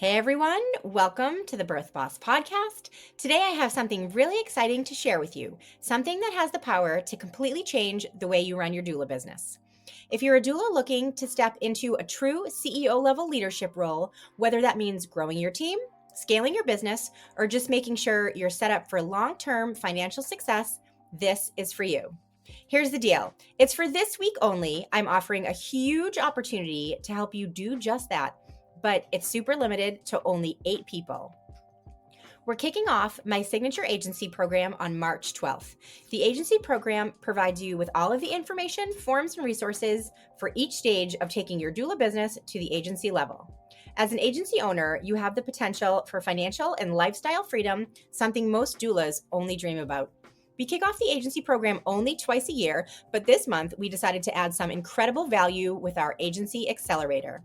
Hey everyone, welcome to the Birth Boss podcast. Today I have something really exciting to share with you, something that has the power to completely change the way you run your doula business. If you're a doula looking to step into a true CEO level leadership role, whether that means growing your team, scaling your business, or just making sure you're set up for long-term financial success, this is for you. Here's the deal. It's for this week only. I'm offering a huge opportunity to help you do just that, but it's super limited to only 8 people. We're kicking off my signature agency program on March 12th. The agency program provides you with all of the information, forms, and resources for each stage of taking your doula business to the agency level. As an agency owner, you have the potential for financial and lifestyle freedom, something most doulas only dream about. We kick off the agency program only twice a year, but this month we decided to add some incredible value with our Agency Accelerator.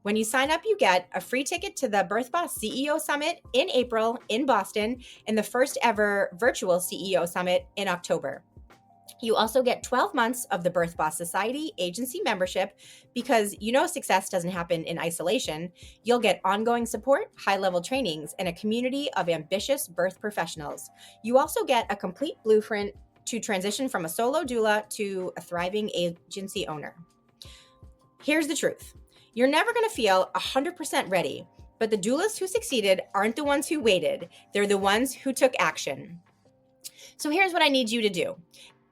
When you sign up, you get a free ticket to the Birth Boss CEO Summit in April in Boston and the first ever virtual CEO Summit in October. You also get 12 months of the Birth Boss Society agency membership because success doesn't happen in isolation. You'll get ongoing support, high-level trainings, and a community of ambitious birth professionals. You also get a complete blueprint to transition from a solo doula to a thriving agency owner. Here's the truth. You're never going to feel 100% ready, but the doulas who succeeded aren't the ones who waited. They're the ones who took action. So here's what I need you to do.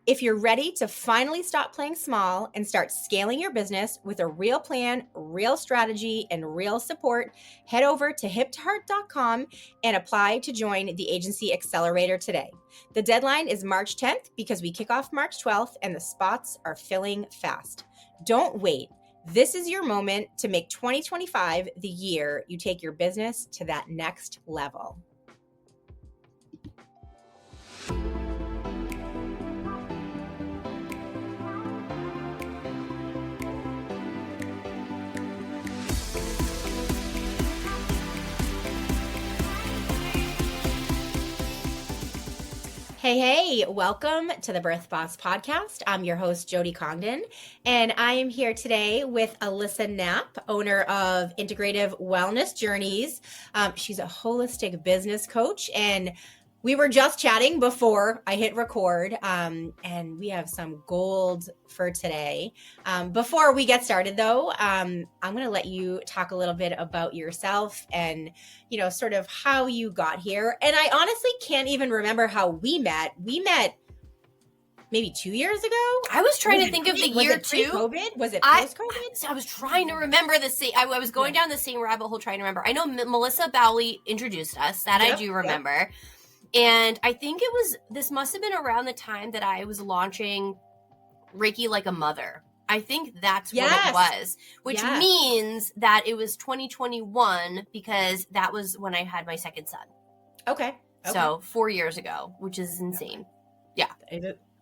If you're ready to finally stop playing small and start scaling your business with a real plan, real strategy, and real support, head over to hiptoheart.com and apply to join the Agency Accelerator today. The deadline is March 10th because we kick off March 12th and the spots are filling fast. Don't wait. This is your moment to make 2025 the year you take your business to that next level. Hey, welcome to the Birth Boss podcast. I'm your host, Jody Congdon, and I am here today with Alyssa Knapp, owner of Integrative Wellness Journeys. She's a holistic business coach, and we were just chatting before I hit record, and we have some gold for today. Before we get started, though, I'm going to let you talk a little bit about yourself and, sort of how you got here. And I honestly can't even remember how we met. We met maybe 2 years ago. I was trying to think of the year too. COVID? Was it post-COVID? I was trying to remember the same. I was going down the same rabbit hole trying to remember. I know Melissa Bowley introduced us. That I do remember. Yep. And I think this must have been around the time that I was launching Reiki Like a Mother. I think that's what it was, which means that it was 2021 because that was when I had my second son. Okay. So 4 years ago, which is insane. Yeah.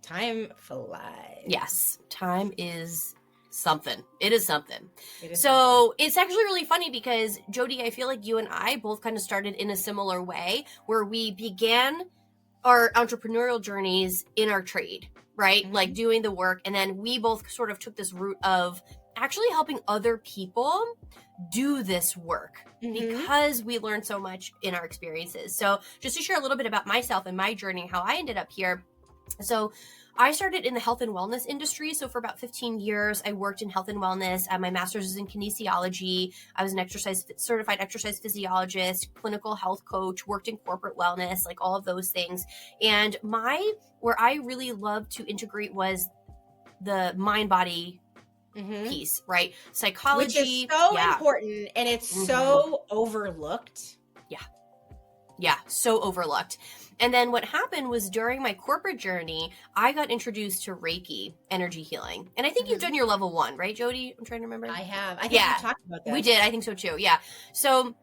Time flies. Yes. Time is something. It is something. So it's actually really funny because Jody, I feel like you and I both kind of started in a similar way where we began our entrepreneurial journeys in our trade, right? Mm-hmm. Like doing the work. And then we both sort of took this route of actually helping other people do this work because we learned so much in our experiences. So just to share a little bit about myself and my journey, how I ended up here. So I started in the health and wellness industry. So for about 15 years, I worked in health and wellness. My master's is in kinesiology. I was an certified exercise physiologist, clinical health coach, worked in corporate wellness, like all of those things. And where I really loved to integrate was the mind-body piece, right? Psychology. Which is so important and it's so overlooked. Yeah, so overlooked. And then what happened was during my corporate journey, I got introduced to Reiki, energy healing. And I think you've done your level 1, right, Jody? I'm trying to remember. I have. I think we talked about that. We did. I think so too. Yeah. So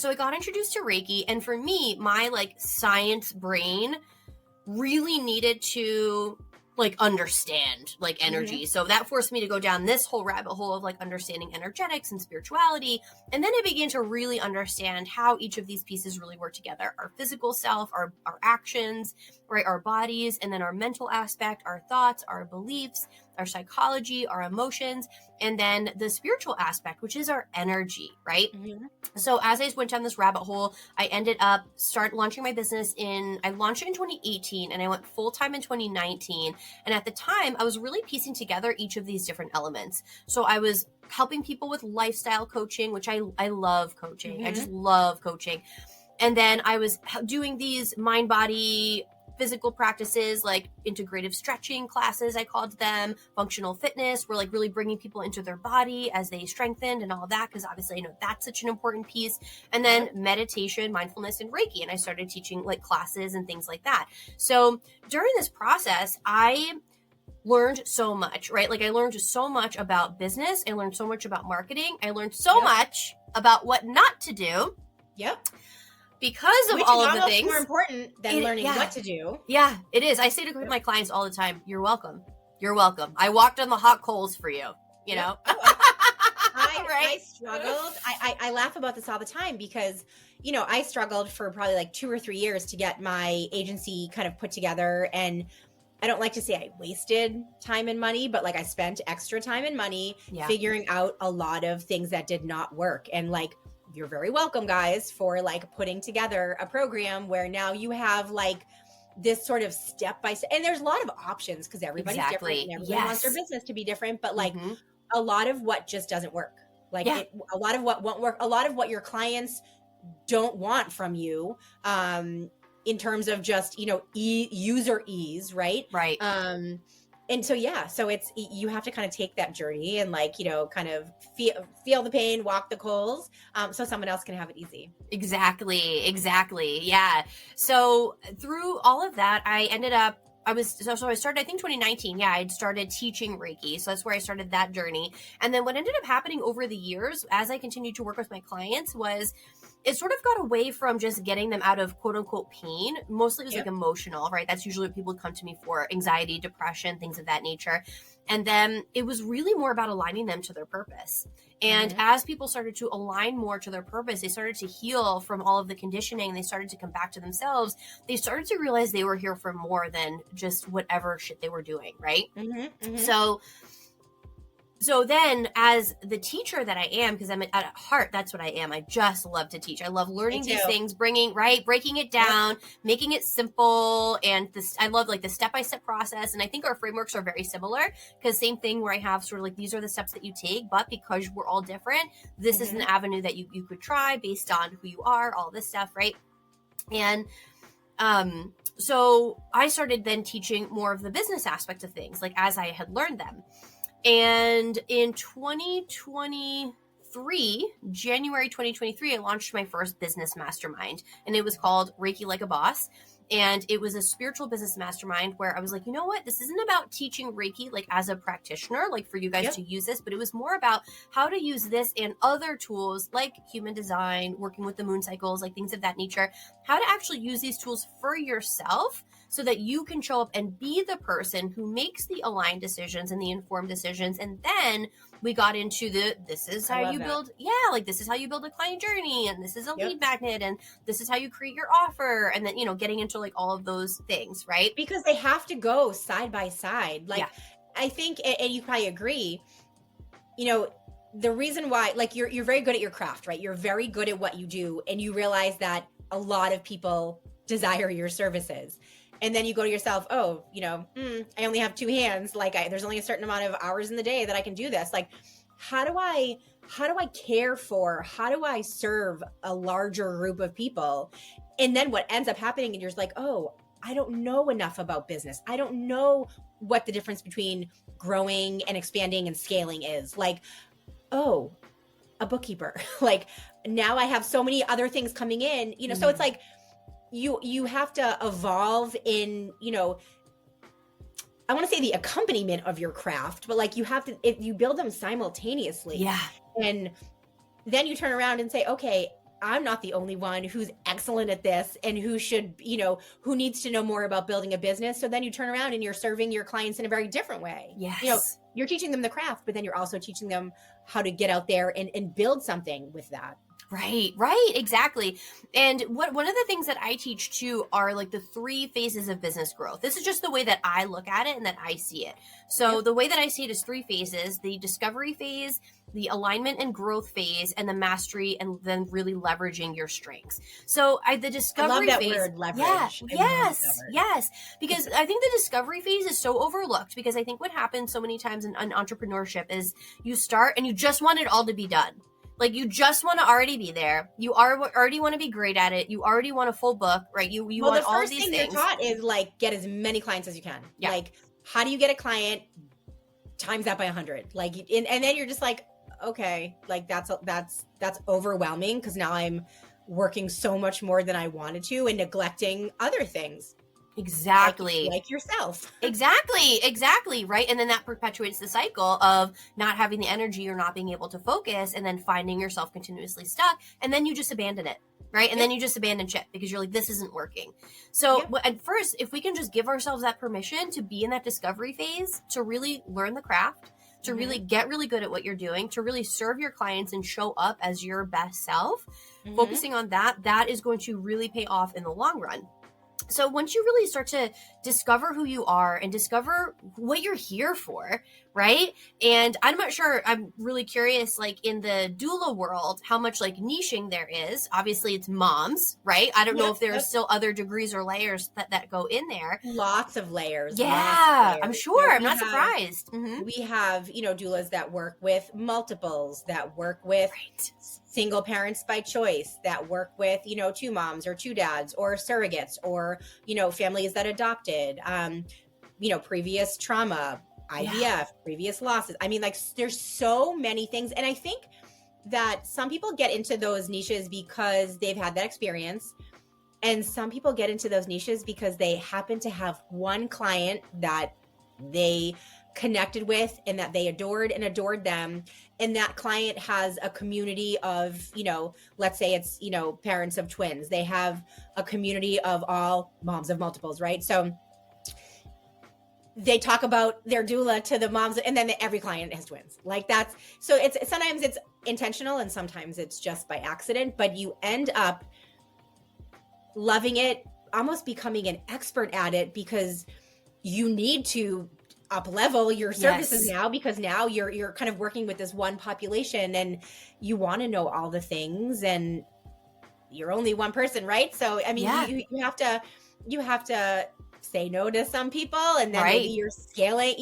I got introduced to Reiki. And for me, my science brain really needed to understand energy. So that forced me to go down this whole rabbit hole of understanding energetics and spirituality. And then I began to really understand how each of these pieces really work together. Our physical self, our actions, right? Our bodies, and then our mental aspect, our thoughts, our beliefs, our psychology, our emotions, and then the spiritual aspect, which is our energy, right? Mm-hmm. So as I went down this rabbit hole, I ended up launching my business I launched it in 2018 and I went full-time in 2019. And at the time I was really piecing together each of these different elements. So I was helping people with lifestyle coaching, which I love coaching. Mm-hmm. I just love coaching. And then I was doing these mind, body, physical practices like integrative stretching classes, I called them, functional fitness. We're like really bringing people into their body as they strengthened and all that, because obviously I know that's such an important piece. And then meditation, mindfulness, and Reiki. And I started teaching like classes and things like that. So during this process, I learned so much, right? Like I learned so much about business. I learned so much about marketing. I learned so much about what not to do. Yep. Because of Which all is of the things. More important than learning what to do. Yeah, it is. I say to my clients all the time, you're welcome. You're welcome. I walked on the hot coals for you, you know? I struggled. I laugh about this all the time because, you know, I struggled for probably like 2 or 3 years to get my agency kind of put together. And I don't like to say I wasted time and money, but like I spent extra time and money figuring out a lot of things that did not work. And like, you're very welcome, guys, for like putting together a program where now you have like this sort of step by step, and there's a lot of options because everybody's different and everybody wants their business to be different, but like a lot of what just doesn't work. Like a lot of what won't work, a lot of what your clients don't want from you, in terms of just, you know, user ease, right? Right. And so, so you have to kind of take that journey and like, you know, kind of feel the pain, walk the coals, so someone else can have it easy. Exactly. Yeah. So through all of that, I ended up, I started, I think 2019. Yeah. I'd started teaching Reiki. So that's where I started that journey. And then what ended up happening over the years, as I continued to work with my clients, was it sort of got away from just getting them out of quote unquote pain. Mostly it was like emotional, right? That's usually what people come to me for: anxiety, depression, things of that nature. And then it was really more about aligning them to their purpose. And as people started to align more to their purpose, they started to heal from all of the conditioning. They started to come back to themselves. They started to realize they were here for more than just whatever shit they were doing, right? So then as the teacher that I am, because I'm at heart, that's what I am. I just love to teach. I love learning these things, breaking it down, making it simple. And I love like the step-by-step process. And I think our frameworks are very similar, because same thing where I have sort of like, these are the steps that you take, but because we're all different, this is an avenue that you could try based on who you are, all this stuff. Right. And, so I started then teaching more of the business aspect of things, like as I had learned them. And in 2023, January 2023, I launched my first business mastermind, and it was called Reiki Like a Boss. And it was a spiritual business mastermind where I was like, you know what? This isn't about teaching Reiki like as a practitioner, like for you guys to use this, but it was more about how to use this and other tools like human design, working with the moon cycles, like things of that nature, how to actually use these tools for yourself so that you can show up and be the person who makes the aligned decisions and the informed decisions. And then we got into this is how you build, this is how you build a client journey, and this is a lead magnet, and this is how you create your offer. And then, you know, getting into like all of those things, right? Because they have to go side by side. Like, I think, and you probably agree, you know, the reason why, like, you're very good at your craft, right? You're very good at what you do. And you realize that a lot of people desire your services. And then you go to yourself, oh, you know, I only have 2 hands. Like there's only a certain amount of hours in the day that I can do this. Like, how do I care for, how do I serve a larger group of people? And then what ends up happening, and you're just like, oh, I don't know enough about business. I don't know what the difference between growing and expanding and scaling is. Like, oh, a bookkeeper. Like now I have so many other things coming in, you know, so it's like, you have to evolve in, you know, I want to say the accompaniment of your craft, but like you have to, you build them simultaneously. Yeah. And then you turn around and say, okay, I'm not the only one who's excellent at this and who should, you know, who needs to know more about building a business. So then you turn around and you're serving your clients in a very different way. Yes. You know, you're teaching them the craft, but then you're also teaching them how to get out there and build something with that. Right, exactly. And one of the things that I teach too are like the 3 phases of business growth. This is just the way that I look at it and that I see it. So the way that I see it is 3 phases: the discovery phase, the alignment and growth phase, and the mastery and then really leveraging your strengths. So the discovery I love that phase, word, leverage. Yes. Because I think the discovery phase is so overlooked, because I think what happens so many times in entrepreneurship is you start and you just want it all to be done. Like, you just want to already be there. You already want to be great at it. You already want a full book, right? You want all these things. The first thing you're taught is like, get as many clients as you can. Yeah. Like, how do you get a client? Times that by 100. Like, and then you're just like, okay, like that's overwhelming, because now I'm working so much more than I wanted to and neglecting other things. Exactly. Like yourself. Exactly. Right. And then that perpetuates the cycle of not having the energy or not being able to focus, and then finding yourself continuously stuck. And then you just abandon it. Right. And then you just abandon shit because you're like, this isn't working. So at first, if we can just give ourselves that permission to be in that discovery phase, to really learn the craft, to really get really good at what you're doing, to really serve your clients and show up as your best self, focusing on that is going to really pay off in the long run. So once you really start to discover who you are and discover what you're here for, right? And I'm not sure, I'm really curious, like in the doula world, how much like niching there is. Obviously it's moms, right? I don't know if there are still other degrees or layers that go in there. Lots of layers. Yeah, I'm sure. I'm not surprised. We have, doulas that work with multiples, that work with single parents by choice, that work with, 2 moms or 2 dads, or surrogates, or, families that adopted, previous trauma, IVF, previous losses. I mean, like, there's so many things. And I think that some people get into those niches because they've had that experience. And some people get into those niches because they happen to have one client that they connected with and that they adored them. And that client has a community of, let's say it's, parents of twins. They have a community of all moms of multiples, right? So they talk about their doula to the moms, and then every client has twins. Like, that's, so it's sometimes it's intentional and sometimes it's just by accident, but you end up loving it, almost becoming an expert at it, because you need to up level your services now, because now you're kind of working with this one population and you want to know all the things, and you're only one person, right? So I mean, you have to say no to some people, and then maybe you're scaling,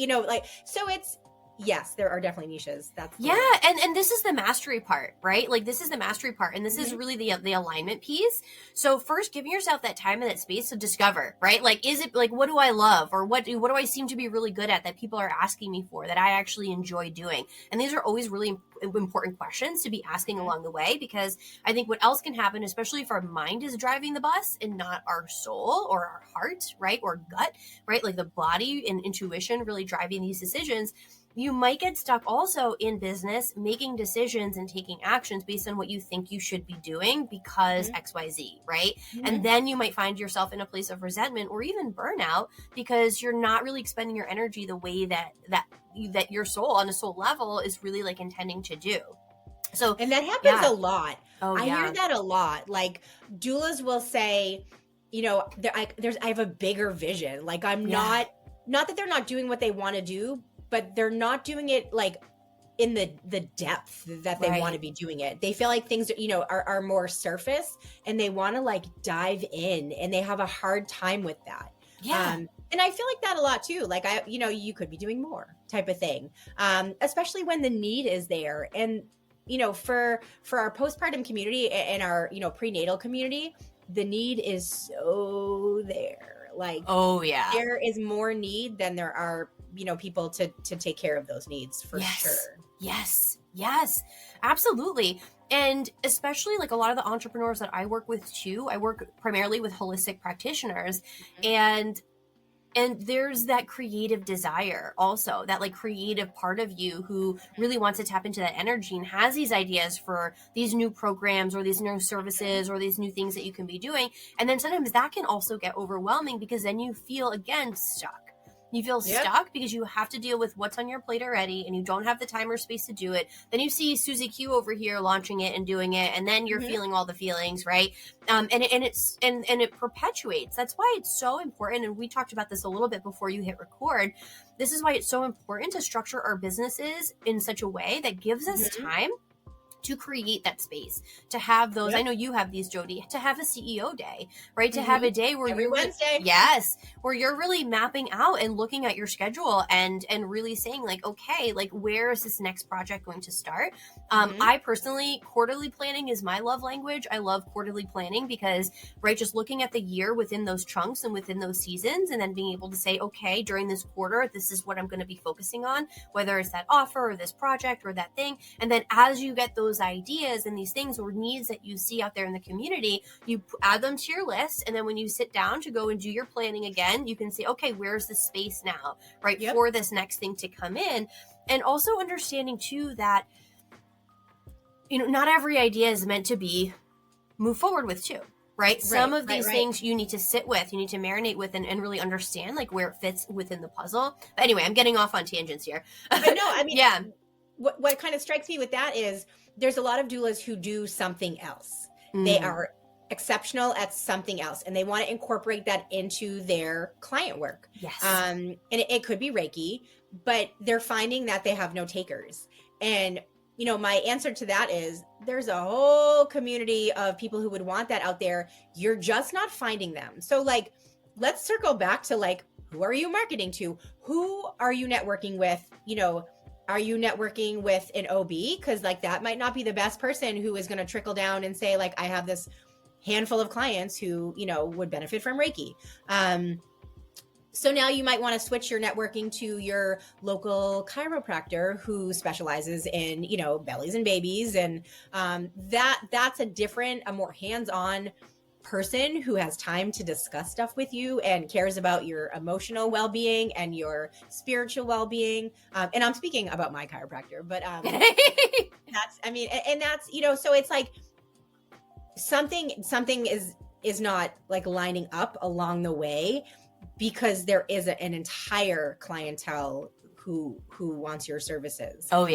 so it's, yes, there are definitely niches. That's and this is the mastery part, right? Like, this is the mastery part, and this is really the alignment piece. So first, giving yourself that time and that space to discover, right? Like, is it like, what do I love, or what do I seem to be really good at that people are asking me for, that I actually enjoy doing? And these are always really important questions to be asking along the way, because I think what else can happen, especially if our mind is driving the bus and not our soul or our heart, right, or gut, right, like the body and intuition really driving these decisions, you might get stuck also in business, making decisions and taking actions based on what you think you should be doing because XYZ, right? And then you might find yourself in a place of resentment or even burnout, because you're not really expending your energy the way that your soul on a soul level is really like intending to do. So, and that happens a lot. I hear that a lot. Like, doulas will say, I have a bigger vision. Like, I'm not that they're not doing what they want to do, but they're not doing it like in the depth that they want to be doing it. They feel like things, are more surface, and they want to like dive in, and they have a hard time with that. And I feel like that a lot too. Like, you could be doing more type of thing. Especially when the need is there. And, for our postpartum community and our, prenatal community, the need is so there. Like, there is more need than there are, people to take care of those needs, for sure. Yes, absolutely. And especially like a lot of the entrepreneurs that I work with too, I work primarily with holistic practitioners, and there's that creative desire also, that like creative part of you who really wants to tap into that energy and has these ideas for these new programs or these new services or these new things that you can be doing. And then sometimes that can also get overwhelming, because then you feel again stuck. You feel stuck because you have to deal with what's on your plate already and you don't have the time or space to do it. Then you see Susie Q over here launching it and doing it, and then you're feeling all the feelings, right? And it perpetuates. That's why it's so important. And we talked about this a little bit before you hit record. This is why it's so important to structure our businesses in such a way that gives us time to create that space, to have those. I know you have these, Jody, to have a CEO day, right? To have a day where every Wednesday. Where you're really mapping out and looking at your schedule and really saying like, okay, like where is this next project going to start? I personally, quarterly planning is my love language. I love quarterly planning because, right, just looking at the year within those chunks and within those seasons, and then being able to say, okay, during this quarter, this is what I'm going to be focusing on, whether it's that offer or this project or that thing. And then as you get those ideas and these things or needs that you see out there in the community, you add them to your list. And then when you sit down to go and do your planning again, you can say, okay, where's the space now, right, for this next thing to come in. And also understanding too that, you know, not every idea is meant to be moved forward with too. Right. Some of these things you need to sit with, you need to marinate with and really understand like where it fits within the puzzle. But anyway, I'm getting off on tangents here. But no, I mean, what kind of strikes me with that is there's a lot of doulas who do something else. They are exceptional at something else and they want to incorporate that into their client work. And it could be Reiki, but they're finding that they have no takers. And, you know, my answer to that is there's a whole community of people who would want that out there. You're just not finding them. So like, let's circle back to like, who are you marketing to? Who are you networking with? You know, are you networking with an OB? Because like that might not be the best person who is going to trickle down and say like, I have this handful of clients who, you know, would benefit from Reiki. So now you might want to switch your networking to your local chiropractor who specializes in, you know, bellies and babies. And that's a more hands-on person who has time to discuss stuff with you and cares about your emotional well-being and your spiritual well-being. And I'm speaking about my chiropractor, but that's, you know, so it's like something is not like lining up along the way because there is an entire clientele who wants your services. So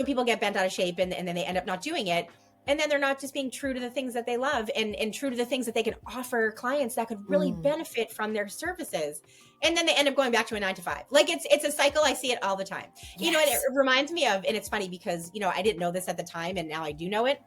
people get bent out of shape and then they end up not doing it. And then they're not just being true to the things that they love and true to the things that they can offer clients that could really benefit from their services. And then they end up going back to a 9-to-5. Like it's a cycle. I see it all the time. You know, and it reminds me of, and it's funny because, you know, I didn't know this at the time and now I do know it.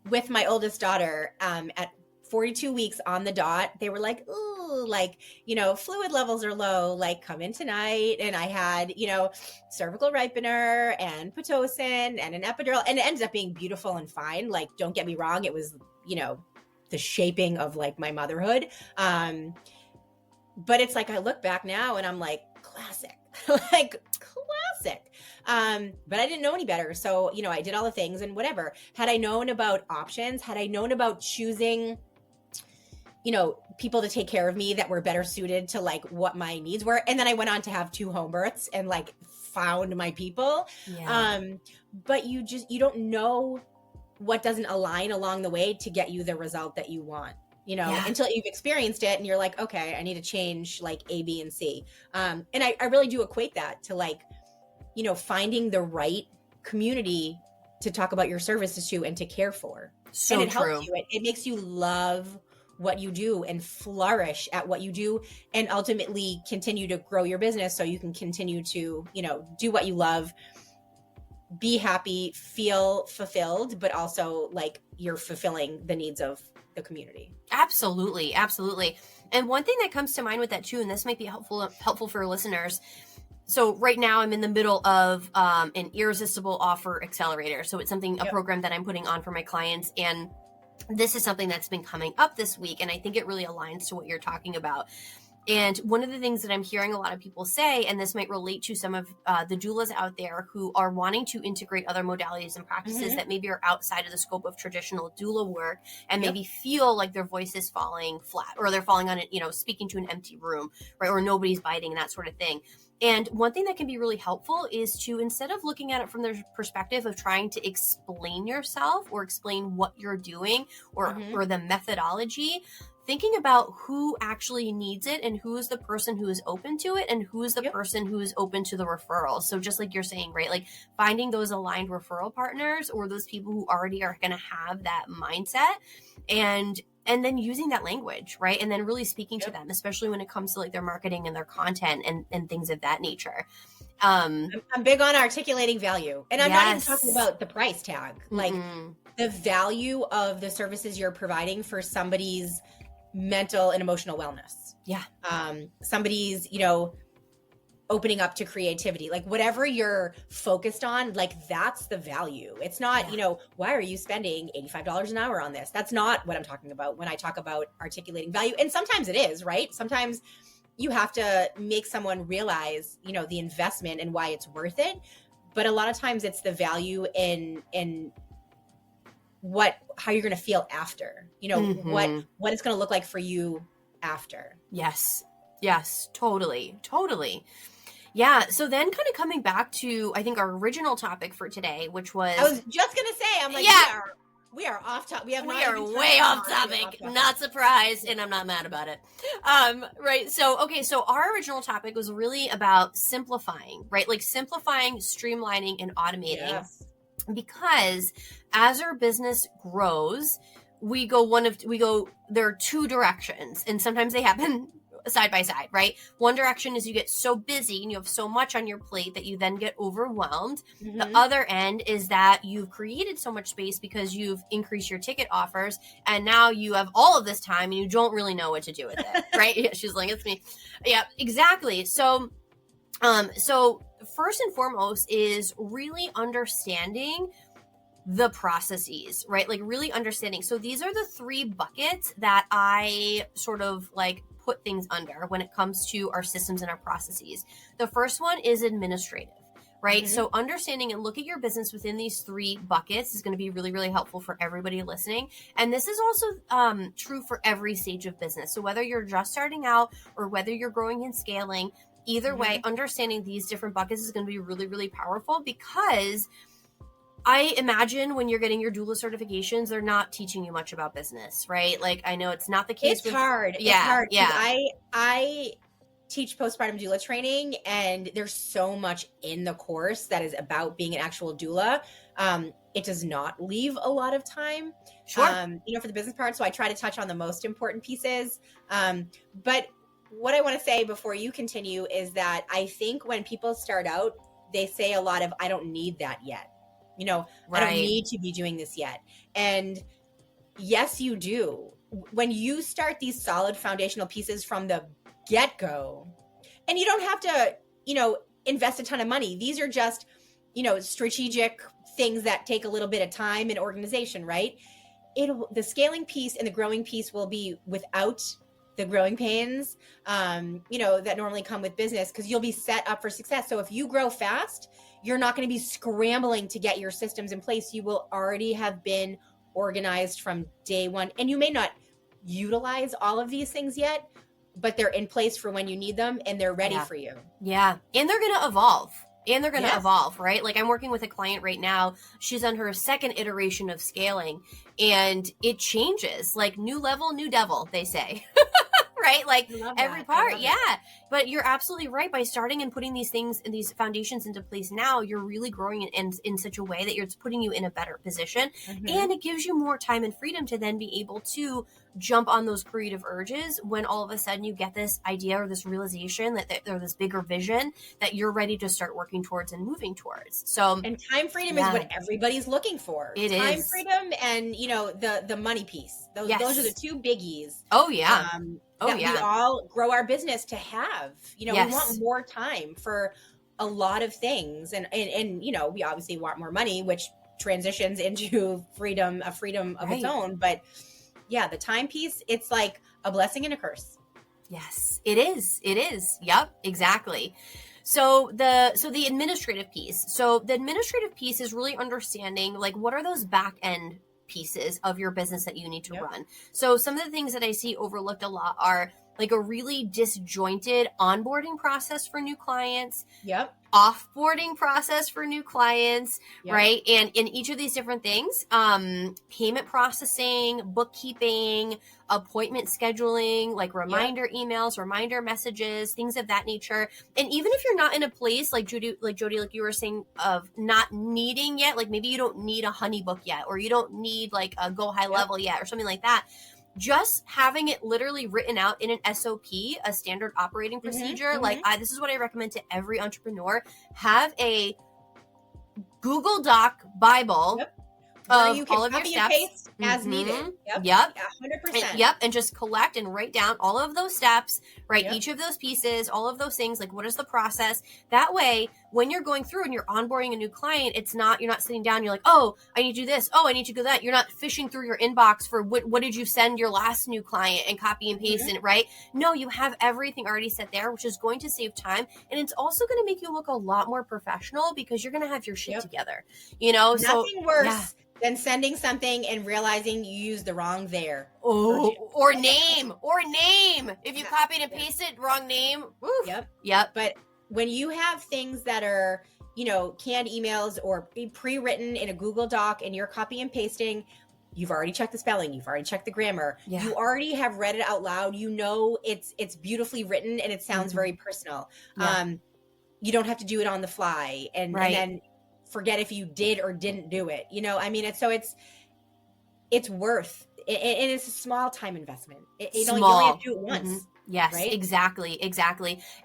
With my oldest daughter, at 42 weeks on the dot, they were like, ooh, like, you know, fluid levels are low, like come in tonight. And I had, you know, cervical ripener and Pitocin and an epidural, and it ended up being beautiful and fine. Like, don't get me wrong. It was, you know, the shaping of like my motherhood. But it's like, I look back now and I'm like, classic, like classic. But I didn't know any better. So, you know, I did all the things and whatever. Had I known about options, had I known about choosing, you know, people to take care of me that were better suited to like what my needs were. And then I went on to have 2 home births and like found my people. But you don't know what doesn't align along the way to get you the result that you want, you know, until you've experienced it and you're like, okay, I need to change like A, B, and C. And I really do equate that to like, you know, finding the right community to talk about your services to and to care for. So and it true. helps you. It makes you love what you do and flourish at what you do and ultimately continue to grow your business so you can continue to, you know, do what you love, be happy, feel fulfilled, but also like you're fulfilling the needs of the community. Absolutely. Absolutely. And one thing that comes to mind with that too, and this might be helpful for listeners. So right now I'm in the middle of an irresistible offer accelerator. So it's a program that I'm putting on for my clients. And this is something that's been coming up this week. And I think it really aligns to what you're talking about. And one of the things that I'm hearing a lot of people say, and this might relate to some of the doulas out there who are wanting to integrate other modalities and practices that maybe are outside of the scope of traditional doula work and maybe feel like their voice is falling flat or they're falling on it, you know, speaking to an empty room, right? Or nobody's biting, that sort of thing. And one thing that can be really helpful is to, instead of looking at it from the perspective of trying to explain yourself or explain what you're doing or the methodology, thinking about who actually needs it and who is the person who is open to it and who is the person who is open to the referrals. So just like you're saying, right? Like finding those aligned referral partners or those people who already are going to have that mindset and then using that language, right? And then really speaking to them, especially when it comes to like their marketing and their content and things of that nature. I'm big on articulating value. And I'm not even talking about the price tag. Like the value of the services you're providing for somebody's mental and emotional wellness. Yeah. Somebody's, opening up to creativity, like whatever you're focused on, like that's the value. It's not, why are you spending $85 an hour on this? That's not what I'm talking about when I talk about articulating value. And sometimes it is, right? Sometimes you have to make someone realize, the investment and why it's worth it. But a lot of times it's the value in how you're going to feel after, what it's going to look like for you after. Yes, totally. Yeah. So then kind of coming back to, I think our original topic for today, which was, I was just going to say, I'm like, we are off topic. We are way off topic. Not surprised. And I'm not mad about it. Right. So our original topic was really about simplifying, right? Like simplifying, streamlining, and automating. Yes. Because as our business grows, there are two directions, and sometimes they happen side by side, right? One direction is you get so busy and you have so much on your plate that you then get overwhelmed. Mm-hmm. The other end is that you've created so much space because you've increased your ticket offers and now you have all of this time and you don't really know what to do with it, right? Yeah, she's like, it's me. Yeah, exactly. So first and foremost is really understanding the processes, right? Like really understanding. So these are the three buckets that I sort of like put things under when it comes to our systems and our processes. The first one is administrative, right? Mm-hmm. So understanding and look at your business within these three buckets is going to be really, really helpful for everybody listening. And this is also true for every stage of business. So whether you're just starting out or whether you're growing and scaling, either way, understanding these different buckets is going to be really, really powerful because I imagine when you're getting your doula certifications, they're not teaching you much about business, right? Like, I know it's not the case. It's hard. Yeah, it's hard. Yeah. I teach postpartum doula training, and there's so much in the course that is about being an actual doula. It does not leave a lot of time, for the business part. So I try to touch on the most important pieces. But what I want to say before you continue is that I think when people start out, they say a lot of, I don't need that yet. Right. I don't need to be doing this yet. And yes, you do. When you start these solid foundational pieces from the get-go, and you don't have to, invest a ton of money. These are just, strategic things that take a little bit of time and organization, right? The scaling piece and the growing piece will be without the growing pains, that normally come with business, because you'll be set up for success. So if you grow fast, you're not going to be scrambling to get your systems in place. You will already have been organized from day one. And you may not utilize all of these things yet, but they're in place for when you need them and they're ready for you. Yeah. And they're going to evolve. Evolve, right? Like I'm working with a client right now. She's on her second iteration of scaling and it changes, like new level, new devil, they say. Right? Like every part. Yeah. But you're absolutely right. By starting and putting these things and these foundations into place now, you're really growing in such a way that it's putting you in a better position. Mm-hmm. And it gives you more time and freedom to then be able to jump on those creative urges when all of a sudden you get this idea or this realization that or this bigger vision that you're ready to start working towards and moving towards. So, and time freedom is what everybody's looking for. Time freedom and, the money piece. Those are the two biggies. Oh, yeah. We all grow our business to have, we want more time for a lot of things. And we obviously want more money, which transitions into freedom of its own. But yeah, the time piece, it's like a blessing and a curse. Yes, it is. Yep, exactly. So the administrative piece. So the administrative piece is really understanding, like, what are those back end pieces of your business that you need to run. So some of the things that I see overlooked a lot are like a really disjointed onboarding process for new clients. Yep. Offboarding process for new clients, Yep. right? And in each of these different things, payment processing, bookkeeping, appointment scheduling, like reminder emails, reminder messages, things of that nature. And even if you're not in a place like Jody, like you were saying, of not needing yet, like maybe you don't need a honey book yet, or you don't need like a go high level yet, or something like that. Just having it literally written out in an SOP, a standard operating procedure. Like this is what I recommend to every entrepreneur. Have a Google Doc Bible of you can all of your copy steps. and paste as needed. Yep. Yeah, 100%. And just collect and write down all of those steps, right? Yep. Each of those pieces, all of those things, like what is the process? That way, when you're going through and you're onboarding a new client, you're not sitting down, you're like, oh, I need to do this. Oh, I need to do that. You're not fishing through your inbox for what did you send your last new client and copy and paste it, right? No, you have everything already set there, which is going to save time. And it's also going to make you look a lot more professional because you're going to have your shit together, Nothing worse than sending something and realizing you used the wrong there. Or name. If you copied and pasted wrong name. Oof. Yep. But when you have things that are, canned emails or pre-written in a Google Doc and you're copy and pasting, you've already checked the spelling, you've already checked the grammar, you already have read it out loud, it's beautifully written and it sounds very personal. You don't have to do it on the fly and then forget if you did or didn't do it. It's worth it, and it's a small time investment. You only have to do it once. Yes, right? Exactly.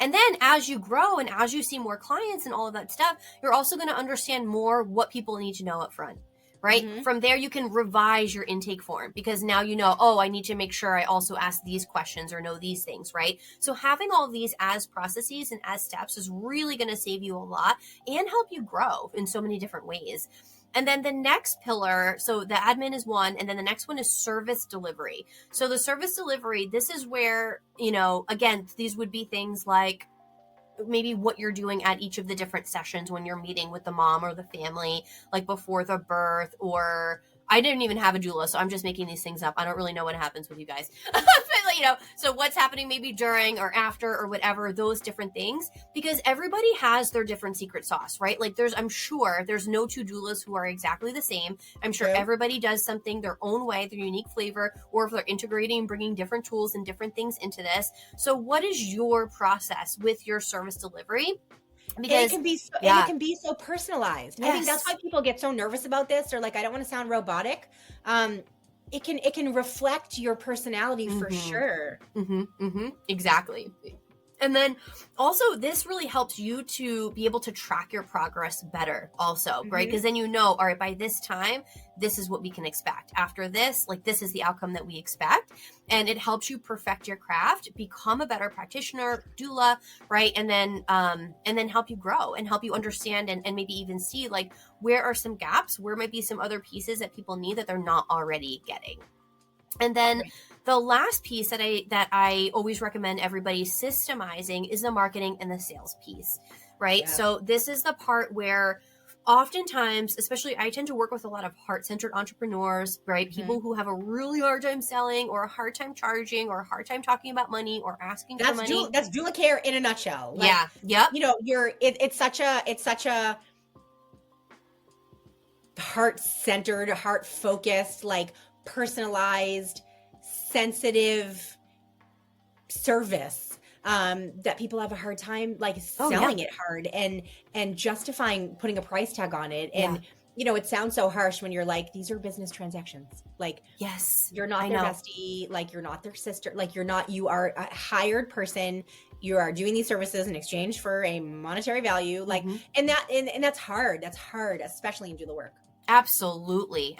And then as you grow and as you see more clients and all of that stuff, you're also going to understand more what people need to know up front. Right? From there, you can revise your intake form because now I need to make sure I also ask these questions or know these things, right? So having all of these as processes and as steps is really going to save you a lot and help you grow in so many different ways. And then the next pillar, so the admin is one, and then the next one is service delivery. So the service delivery, this is where, again, these would be things like maybe what you're doing at each of the different sessions when you're meeting with the mom or the family, like before the birth, or I didn't even have a doula, so I'm just making these things up. I don't really know what happens with you guys. But, so what's happening maybe during or after or whatever, those different things, because everybody has their different secret sauce, right? Like I'm sure there's no two doulas who are exactly the same. I'm sure everybody does something their own way, their unique flavor, or if they're integrating, bringing different tools and different things into this. So what is your process with your service delivery? Because it can be so personalized. I think that's why people get so nervous about this. They're like, I don't want to sound robotic. It can reflect your personality for sure. Exactly. And then also this really helps you to be able to track your progress better also, right? Because then all right, by this time, this is what we can expect. After this, this is the outcome that we expect. And it helps you perfect your craft, become a better practitioner, doula, right? And then help you grow and help you understand and maybe even see where are some gaps, where might be some other pieces that people need that they're not already getting. And then the last piece that I always recommend everybody systemizing is the marketing and the sales piece, right? Yeah. So this is the part where oftentimes, especially I tend to work with a lot of heart-centered entrepreneurs, right? People who have a really hard time selling or a hard time charging or a hard time talking about money or asking for money. That's doula care in a nutshell. It's such a heart-centered, heart-focused, personalized, sensitive service that people have a hard time selling it hard and justifying putting a price tag on it. And it sounds so harsh when you're like, these are business transactions. You're not their bestie, you're not their sister, you are a hired person. You are doing these services in exchange for a monetary value. And that's hard. That's hard, especially in doula work. Absolutely.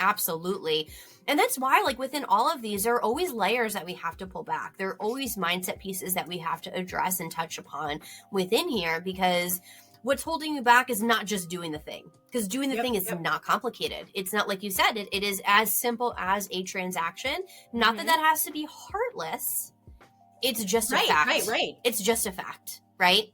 And that's why, within all of these, there are always layers that we have to pull back. There are always mindset pieces that we have to address and touch upon within here, because what's holding you back is not just doing the thing, because doing the thing is not complicated. It's not, like you said, it is as simple as a transaction. Not that has to be heartless. It's just a fact. Right. It's just a fact, right?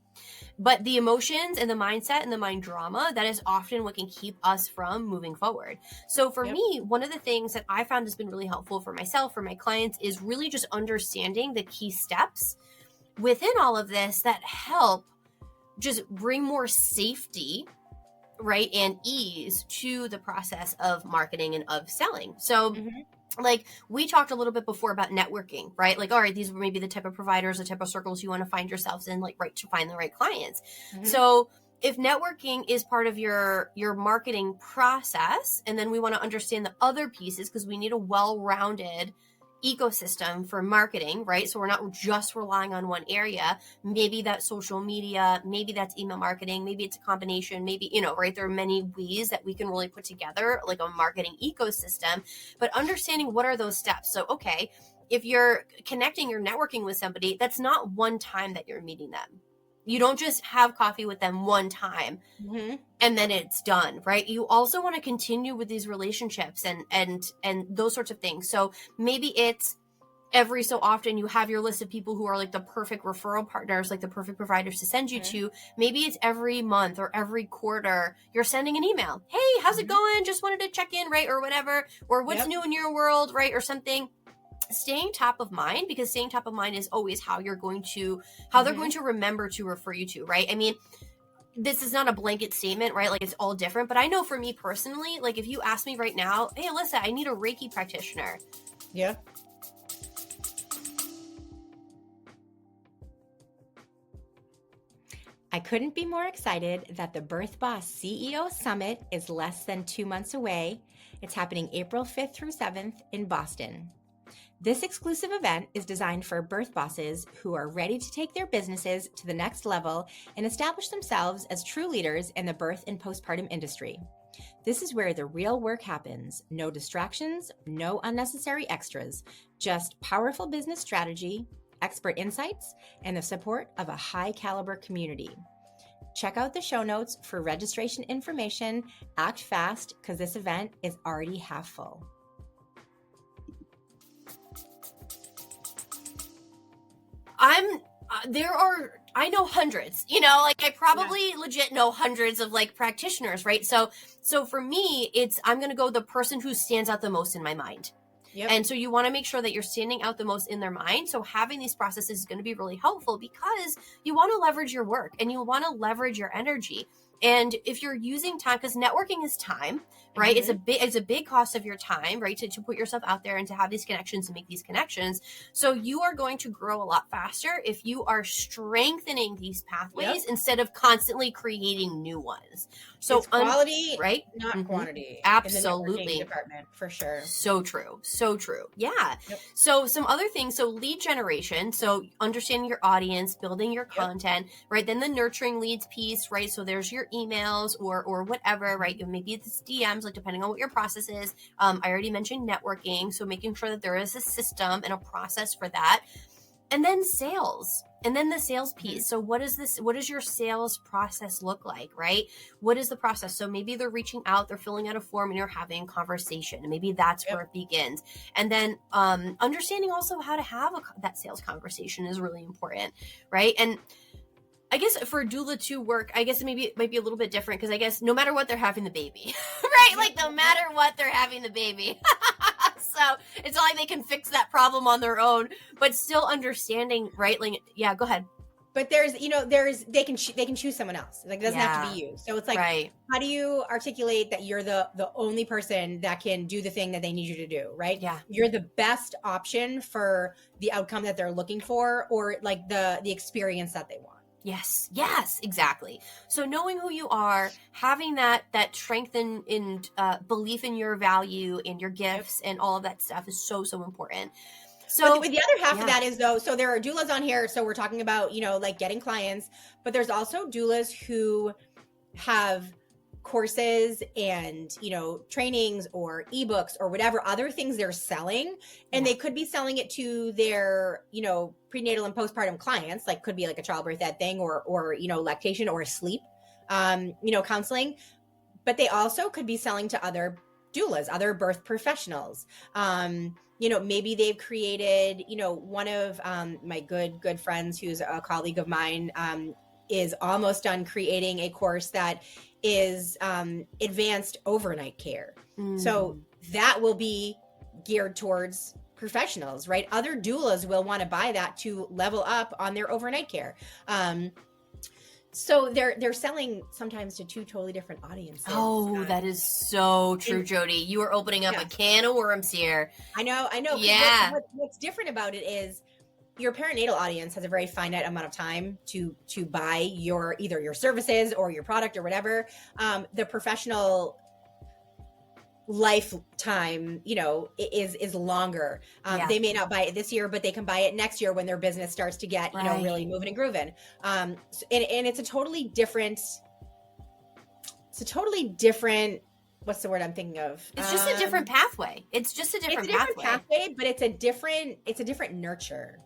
But the emotions and the mindset and the mind drama, that is often what can keep us from moving forward. So for me, one of the things that I found has been really helpful for myself, for my clients, is really just understanding the key steps within all of this that help just bring more safety, right, and ease to the process of marketing and of selling. So like we talked a little bit before about networking, right? Like, all right, these were maybe the type of providers, the type of circles you want to find yourselves in, like, right, to find the right clients. So if networking is part of your marketing process, and then we want to understand the other pieces, because we need a well-rounded ecosystem for marketing, right? So we're not just relying on one area. Maybe that's social media, maybe that's email marketing, maybe it's a combination, maybe, right? There are many ways that we can really put together like a marketing ecosystem, but understanding what are those steps. So, okay, if you're connecting, you're networking with somebody, that's not one time that you're meeting them. You don't just have coffee with them one time and then it's done, right? You also want to continue with these relationships and those sorts of things. So maybe it's every so often you have your list of people who are like the perfect referral partners, like the perfect providers to send you to. Maybe it's every month or every quarter you're sending an email. Hey, how's it going? Just wanted to check in, right? Or whatever, or what's new in your world, right? Or something. Staying top of mind, because staying top of mind is always how they're going to remember to refer you to, right? I mean, this is not a blanket statement, right? Like it's all different, but I know for me personally, like if you ask me right now, hey, Alyssa, I need a Reiki practitioner. Yeah. I couldn't be more excited that the Birth Boss CEO Summit is less than 2 months away. It's happening April 5th through 7th in Boston. This exclusive event is designed for birth bosses who are ready to take their businesses to the next level and establish themselves as true leaders in the birth and postpartum industry. This is where the real work happens. No distractions, no unnecessary extras, just powerful business strategy, expert insights, and the support of a high caliber community. Check out the show notes for registration information. Act fast, because this event is already half full. I know hundreds, like I probably legit know hundreds of like practitioners, right? So for me, I'm going to go the person who stands out the most in my mind. And so you want to make sure that you're standing out the most in their mind. So having these processes is going to be really helpful, because you want to leverage your work and you want to leverage your energy. And if you're using time, because networking is time, right? It's a big cost of your time, right? To put yourself out there and to have these connections and make these connections. So you are going to grow a lot faster if you are strengthening these pathways instead of constantly creating new ones. So it's quality, right? Not quantity. Absolutely. In the networking department, for sure. So true. So true. Yeah. So some other things. So lead generation. So understanding your audience, building your content, right? Then the nurturing leads piece, right? So there's your emails or whatever, right? Maybe it's DMs, like depending on what your process is. I already mentioned networking. So making sure that there is a system and a process for that. And then sales. And then the sales piece. So what does your sales process look like, right? What is the process? So maybe they're reaching out, they're filling out a form, and you're having a conversation. And maybe that's where it begins. And then understanding also how to have that sales conversation is really important, right? And I guess for doula to work, I guess it might be a little bit different, because I guess no matter what, they're having the baby, right? Like no matter what, they're having the baby. So it's not like they can fix that problem on their own, but still understanding, right? Like, yeah, go ahead. But they can choose someone else. Like it doesn't have to be you. So it's like, how do you articulate that you're the only person that can do the thing that they need you to do, right? Yeah. You're the best option for the outcome that they're looking for, or like the experience that they want. Yes, exactly. So knowing who you are, having that strength in belief in your value and your gifts and all of that stuff is so important. So but the other half of that is though, so there are doulas on here. So we're talking about, like getting clients, but there's also doulas who have courses and, trainings or ebooks or whatever other things they're selling. And they could be selling it to their, prenatal and postpartum clients, like could be like a childbirth ed thing or lactation or sleep, counseling. But they also could be selling to other doulas, other birth professionals. Maybe they've created, one of my good friends who's a colleague of mine, is almost done creating a course that is advanced overnight care. So that will be geared towards professionals, right? Other doulas will want to buy that to level up on their overnight care. So they're selling sometimes to two totally different audiences. Oh, that is so true, Jody. You are opening up a can of worms here. I know. Yeah. What's different about it is your perinatal audience has a very finite amount of time to buy either your services or your product or whatever. The professional lifetime, is longer. They may not buy it this year, but they can buy it next year when their business starts to get, really moving and grooving. And it's a totally different, what's the word I'm thinking of? It's just a different pathway. It's a different pathway, but it's a different nurture.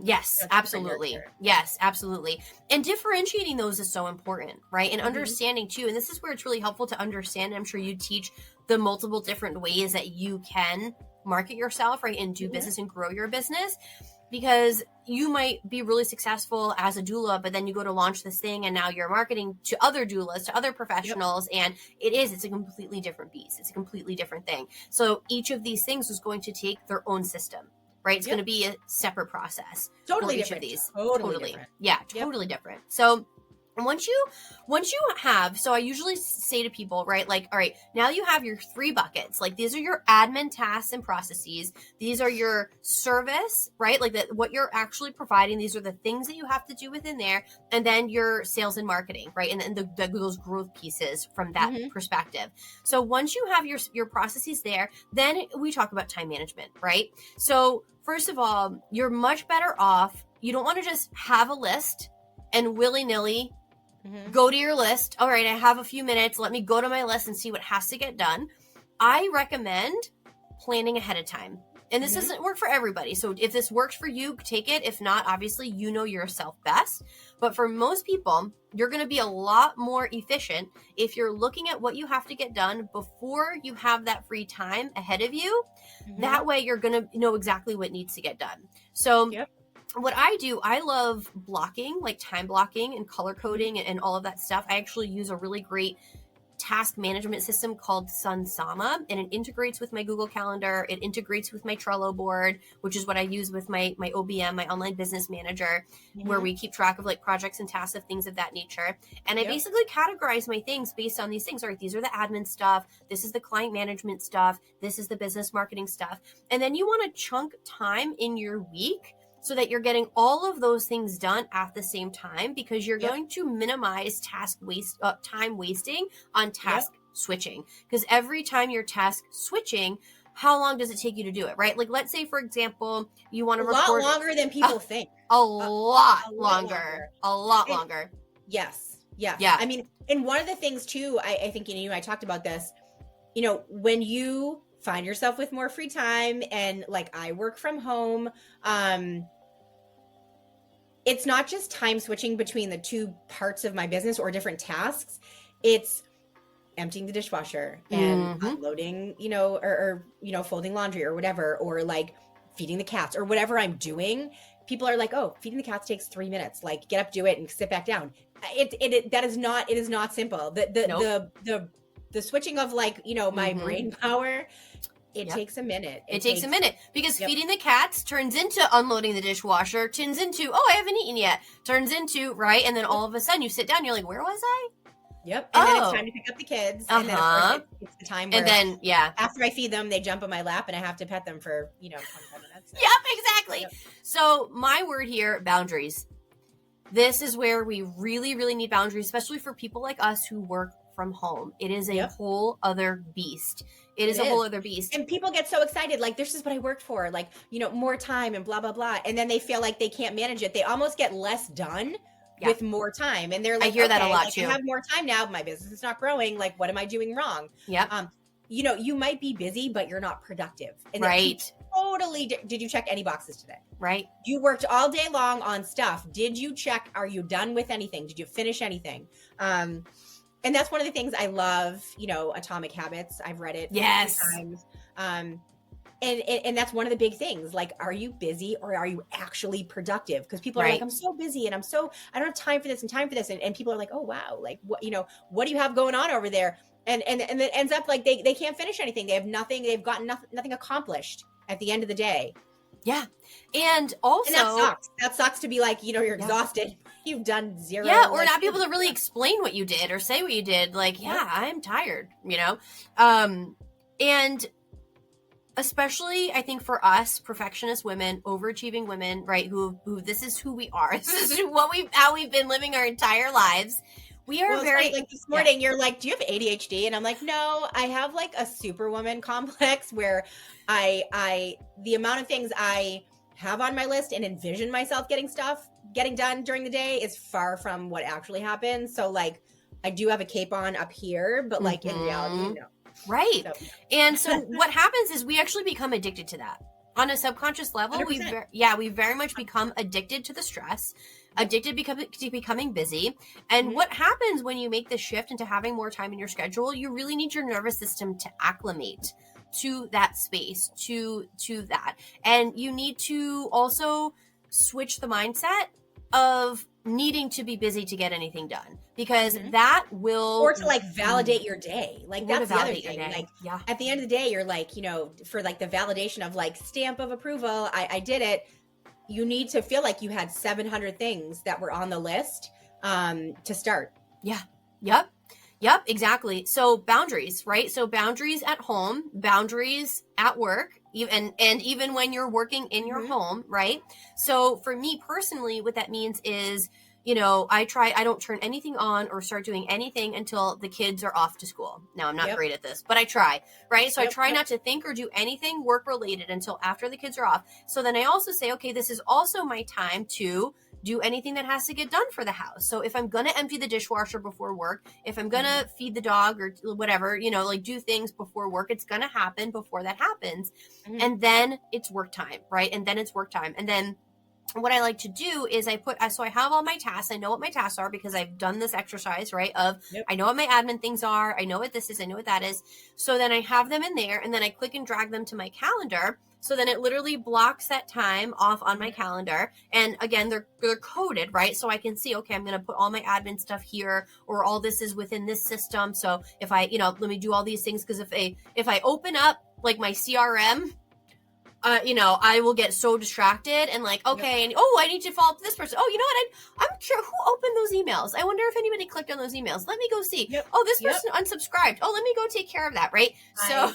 Yes, absolutely. Nurture. Yes, absolutely. And differentiating those is so important, right? And understanding too, and this is where it's really helpful to understand. I'm sure you teach the multiple different ways that you can market yourself, right? And do business and grow your business. Because you might be really successful as a doula, but then you go to launch this thing and now you're marketing to other doulas, to other professionals. And it's a completely different beast. It's a completely different thing. So each of these things is going to take their own system, right? It's going to be a separate process. Totally for each different. of these. Totally different. Yeah, totally different. So once you have, so I usually say to people, right, like, all right, now you have your 3 buckets. Like, these are your admin tasks and processes. These are your service, right? Like what you're actually providing. These are the things that you have to do within there. And then your sales and marketing, right? And then those growth pieces from that perspective. So once you have your processes there, then we talk about time management, right? So first of all, you're much better off. You don't want to just have a list and willy-nilly go to your list. All right, I have a few minutes. Let me go to my list and see what has to get done. I recommend planning ahead of time. And this doesn't work for everybody. So if this works for you, take it. If not, obviously, you know yourself best. But for most people, you're going to be a lot more efficient if you're looking at what you have to get done before you have that free time ahead of you. That way, you're going to know exactly what needs to get done. So what I do, I love blocking, like time blocking and color coding and all of that stuff. I actually use a really great task management system called Sunsama, and it integrates with my Google Calendar. It integrates with my Trello board, which is what I use with my OBM, my online business manager, where we keep track of like projects and tasks of things of that nature. And I basically categorize my things based on these things. All right, these are the admin stuff. This is the client management stuff. This is the business marketing stuff. And then you want to chunk time in your week so that you're getting all of those things done at the same time, because you're going to minimize time wasting on task switching. Because every time you're task switching, how long does it take you to do it, right? Like, let's say, for example, you want to record a lot longer than people think. A lot longer. Yes. Yeah. I mean, and one of the things too, I think, you and I talked about this, when you find yourself with more free time, and like I work from home, it's not just time switching between the two parts of my business or different tasks. It's emptying the dishwasher and unloading, or folding laundry or whatever, or like feeding the cats or whatever I'm doing. People are like, oh, feeding the cats takes 3 minutes. Like, get up, do it, and sit back down. It is not simple. The switching of like, my brain power, it takes a minute. It takes a minute, because feeding the cats turns into unloading the dishwasher, turns into, oh, I haven't eaten yet, turns into, right? And then all of a sudden you sit down, you're like, where was I? Yep. And then it's time to pick up the kids. And then of course it's the time where, and then, after I feed them, they jump on my lap and I have to pet them for, 25 minutes. So. Yep, exactly. Yep. So my word here, boundaries. This is where we really, really need boundaries, especially for people like us who work from home. It is a whole other beast. It is a whole other beast. And people get so excited, like, this is what I worked for, like, more time and blah, blah, blah. And then they feel like they can't manage it. They almost get less done with more time. And they're like, I hear that a lot too. I have more time now, but my business is not growing. Like, what am I doing wrong? Yeah. You might be busy, but you're not productive. And totally. Did you check any boxes today? Right. You worked all day long on stuff. Did you check? Are you done with anything? Did you finish anything? And that's one of the things I love, Atomic Habits. I've read it 50 times. And that's one of the big things. Like, are you busy or are you actually productive? Because people are like, I'm so busy and I don't have time for this and time for this. And people are like, oh, wow. Like, what, what do you have going on over there? And it ends up like they can't finish anything. They have nothing. They've gotten nothing accomplished at the end of the day. Yeah. And also, that sucks to be like, you're exhausted. You've done zero. Yeah. Or not be able to really explain what you did or say what you did. Like, I'm tired, and especially I think for us perfectionist women, overachieving women, right. Who this is who we are. This is how we've been living our entire lives. We are very like this morning, you're like, do you have ADHD? And I'm like, no, I have like a superwoman complex where the amount of things I have on my list and envision myself getting done during the day is far from what actually happens. So like, I do have a cape on up here, but like in reality, no. Right. So, and so what happens is we actually become addicted to that on a subconscious level. 100%. We very much become addicted to the stress, addicted to becoming busy. And what happens when you make this shift into having more time in your schedule, you really need your nervous system to acclimate to that space, to that. And you need to also switch the mindset of needing to be busy to get anything done, because that will, or to like validate your day. Like that's the other thing. Like at the end of the day, you're like, for like the validation of like stamp of approval, I did it. You need to feel like you had 700 things that were on the list to start. Yeah. Yep, exactly. So boundaries, right? So boundaries at home, boundaries at work, and even when you're working in your home, right? So for me personally, what that means is, I don't turn anything on or start doing anything until the kids are off to school. Now, I'm not great at this, but I try, right? So I try not to think or do anything work related until after the kids are off. So then I also say, okay, this is also my time to do anything that has to get done for the house. So if I'm going to empty the dishwasher before work, if I'm going to feed the dog or whatever, like do things before work, it's going to happen before that happens. And then it's work time, right? And then it's work time. And then what I like to do is I have all my tasks. I know what my tasks are because I've done this exercise, right? I know what my admin things are. I know what this is. I know what that is. So then I have them in there and then I click and drag them to my calendar. So then it literally blocks that time off on my calendar. And again, they're coded, right? So I can see, okay, I'm going to put all my admin stuff here, or all this is within this system. So if I, let me do all these things, because if I open up like my CRM, I will get so distracted and like, okay, and I need to follow up to this person. Oh, you know what? I'm sure who opened those emails. I wonder if anybody clicked on those emails. Let me go see. Oh, this person unsubscribed. Oh, let me go take care of that, right? So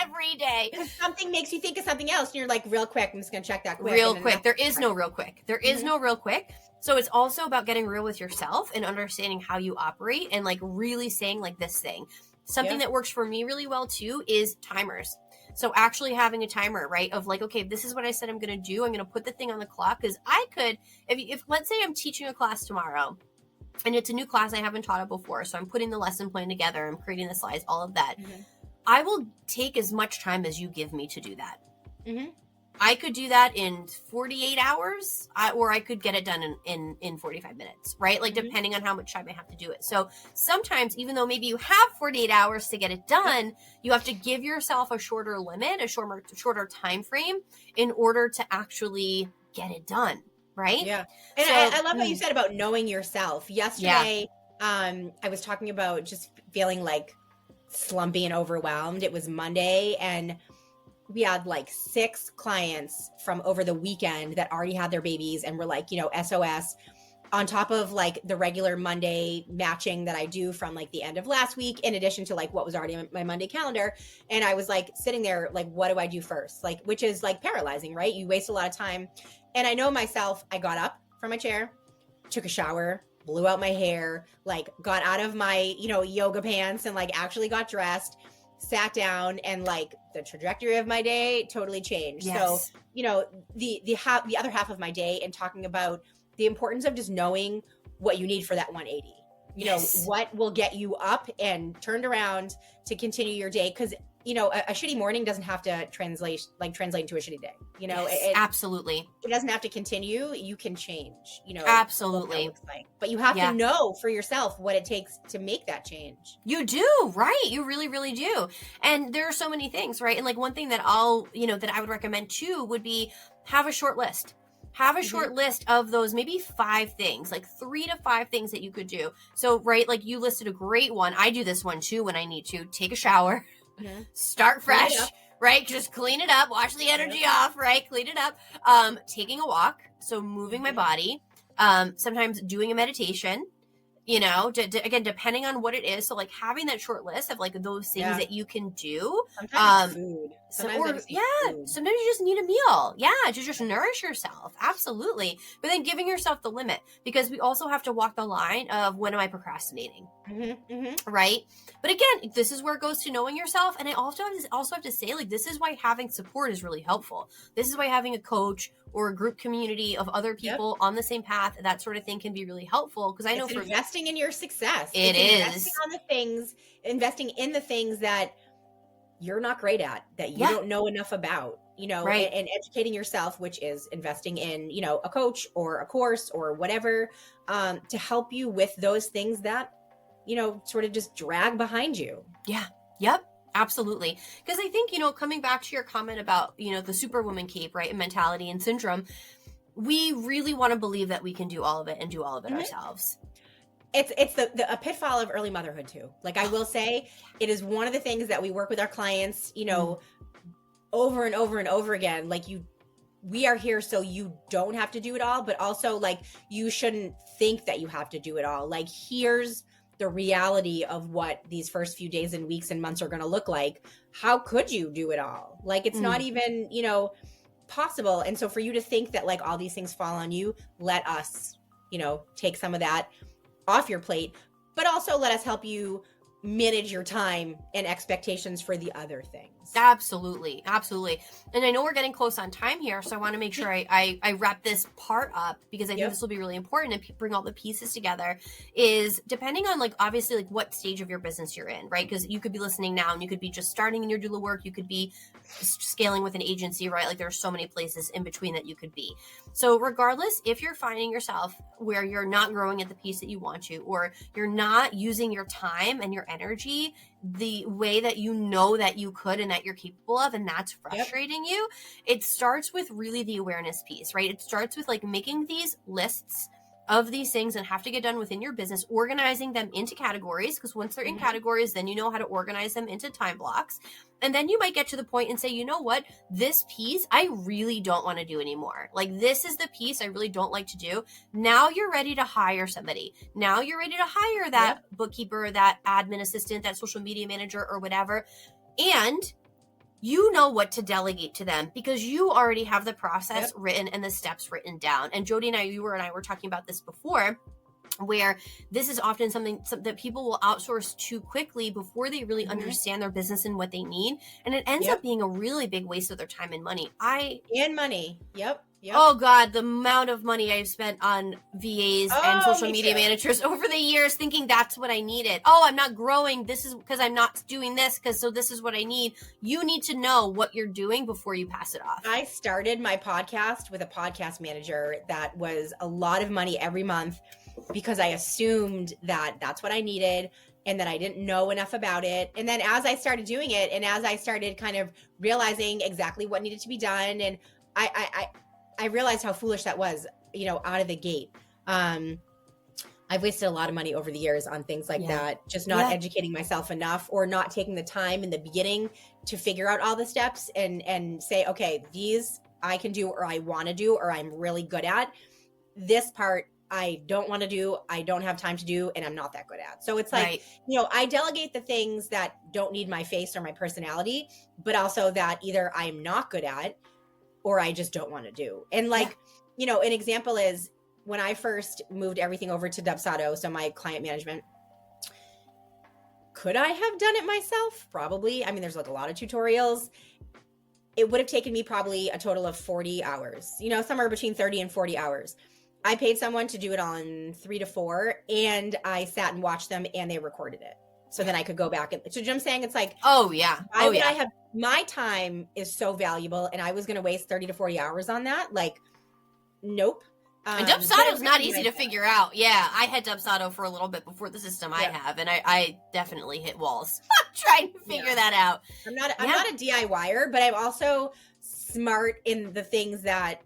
every day. If something makes you think of something else and you're like, real quick, I'm just going to check that quick. Real quick. There is no real quick. There is no real quick. So it's also about getting real with yourself and understanding how you operate and like really saying like this thing. Something that works for me really well too is timers. So actually having a timer, right? Of like, okay, this is what I said I'm going to do. I'm going to put the thing on the clock, because I could, if let's say I'm teaching a class tomorrow and it's a new class, I haven't taught it before. So I'm putting the lesson plan together. I'm creating the slides, all of that. I will take as much time as you give me to do that. I could do that in 48 hours, or I could get it done in 45 minutes, right? Like depending on how much time I have to do it. So sometimes, even though maybe you have 48 hours to get it done, you have to give yourself a shorter limit, a shorter time frame in order to actually get it done, right? Yeah. And so, I love what you said about knowing yourself. Yesterday, I was talking about just feeling like slumpy and overwhelmed. It was Monday, and we had like 6 clients from over the weekend that already had their babies and were like, SOS, on top of like the regular Monday matching that I do from like the end of last week, in addition to like what was already on my Monday calendar. And I was like sitting there, like, what do I do first? Like, which is like paralyzing, right? You waste a lot of time. And I know myself, I got up from my chair, took a shower, blew out my hair, like got out of my, yoga pants and like actually got dressed, sat down, and like the trajectory of my day totally changed. Yes. So, the other half of my day, and talking about the importance of just knowing what you need for that 180, what will get you up and turned around to continue your day. Because a shitty morning doesn't have to translate into a shitty day. Yes, absolutely. It doesn't have to continue. You can change, absolutely, what that looks like. But you have to know for yourself what it takes to make that change. You do, right? You really, really do. And there are so many things, right? And like one thing that that I would recommend too would be have a short list. Have a short list of those, maybe 5 things, like 3 to 5 things that you could do. So, right, like you listed a great one. I do this one too when I need to take a shower. Start fresh, right? Just clean it up, wash the energy off, right? Clean it up. Taking a walk, so moving my body. Sometimes doing a meditation, again, depending on what it is. So like having that short list of like those things that you can do. Sometimes food. Sometimes sometimes you just need a meal. Yeah, to just nourish yourself. Absolutely. But then giving yourself the limit, because we also have to walk the line of when am I procrastinating? Right? But again, this is where it goes to knowing yourself. And I also have to say, like, this is why having support is really helpful. This is why having a coach or a group community of other people on the same path, that sort of thing can be really helpful. Because I know for investing in your success. It is investing in the things that you're not great at, that you don't know enough about, and educating yourself, which is investing in, a coach or a course or whatever, to help you with those things that, sort of just drag behind you. Yeah. Yep. Absolutely. Because I think, coming back to your comment about, the superwoman cape, right, and mentality and syndrome, we really want to believe that we can do all of it and do all of it ourselves. It's a pitfall of early motherhood too. Like I will say, it is one of the things that we work with our clients, over and over and over again. Like we are here so you don't have to do it all, but also like you shouldn't think that you have to do it all. Like here's the reality of what these first few days and weeks and months are going to look like. How could you do it all? Like it's not even, possible. And so for you to think that like all these things fall on you, let us, take some of that off your plate, but also let us help you manage your time and expectations for the other things. Absolutely. Absolutely. And I know we're getting close on time here, so I want to make sure I wrap this part up, because I think this will be really important and bring all the pieces together. Is depending on like, obviously, like what stage of your business you're in, right? Because you could be listening now and you could be just starting in your doula work. You could be scaling with an agency, right? Like there are so many places in between that you could be. So regardless, if you're finding yourself where you're not growing at the pace that you want to, or you're not using your time and your energy the way that you know that you could and that you're capable of, and that's frustrating you, it starts with really the awareness piece, right? It starts with like making these lists of these things and have to get done within your business, organizing them into categories, because once they're in categories, then you know how to organize them into time blocks. And then you might get to the point and say, you know what, this piece I really don't want to do anymore. Like this is the piece I really don't like to do. Now you're ready to hire somebody. Now you're ready to hire that bookkeeper, that admin assistant, that social media manager or whatever. And you know what to delegate to them because you already have the process written and the steps written down. And Jody and I were talking about this before, where this is often something that people will outsource too quickly before they really understand their business and what they need. And it ends up being a really big waste of their time and money. Yep. Oh God, the amount of money I've spent on VAs and social media managers over the years thinking that's what I needed. Oh, I'm not growing. This is because I'm not doing this so this is what I need. You need to know what you're doing before you pass it off. I started my podcast with a podcast manager that was a lot of money every month because I assumed that that's what I needed and that I didn't know enough about it. And then as I started doing it and as I started kind of realizing exactly what needed to be done, and I realized how foolish that was, out of the gate. I've wasted a lot of money over the years on things like that, just not educating myself enough or not taking the time in the beginning to figure out all the steps and say, okay, these I can do or I want to do or I'm really good at. This part I don't want to do, I don't have time to do, and I'm not that good at. So it's like, I delegate the things that don't need my face or my personality, but also that either I'm not good at or I just don't want to do. And like, an example is when I first moved everything over to Dubsado, so my client management, could I have done it myself? Probably. I mean, there's like a lot of tutorials. It would have taken me probably a total of 40 hours, somewhere between 30 and 40 hours. I paid someone to do it on 3 to 4 and I sat and watched them and they recorded it. So then I could go back. And so you know what I'm saying? It's like, oh yeah. Why would I have, my time is so valuable and I was going to waste 30 to 40 hours on that? Like, nope. And Dubsado's not easy to figure out. Yeah, I had Dubsado for a little bit before the system I have, and I definitely hit walls trying to figure that out. I'm not a DIYer, but I'm also smart in the things that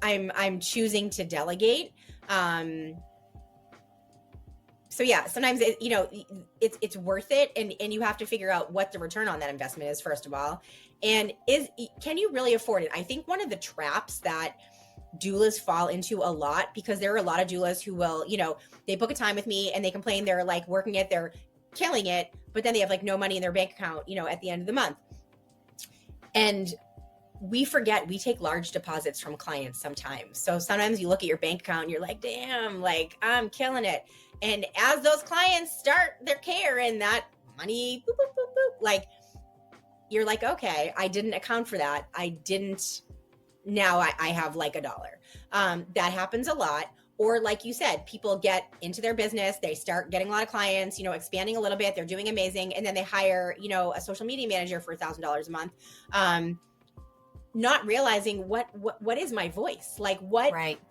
I'm choosing to delegate. So yeah, sometimes it's worth it, and you have to figure out what the return on that investment is, first of all, and can you really afford it? I think one of the traps that doulas fall into a lot, because there are a lot of doulas who will, they book a time with me and they complain they're like working it, they're killing it, but then they have like no money in their bank account, at the end of the month. And we forget we take large deposits from clients sometimes. So sometimes you look at your bank account and you're like, damn, like I'm killing it. And as those clients start their care and that money, boop, boop, boop, boop, like you're like, okay, I didn't account for that. Now I have like $1. That happens a lot. Or like you said, people get into their business, they start getting a lot of clients, expanding a little bit, they're doing amazing. And then they hire, a social media manager for $1,000 a month. Not realizing what is my voice, like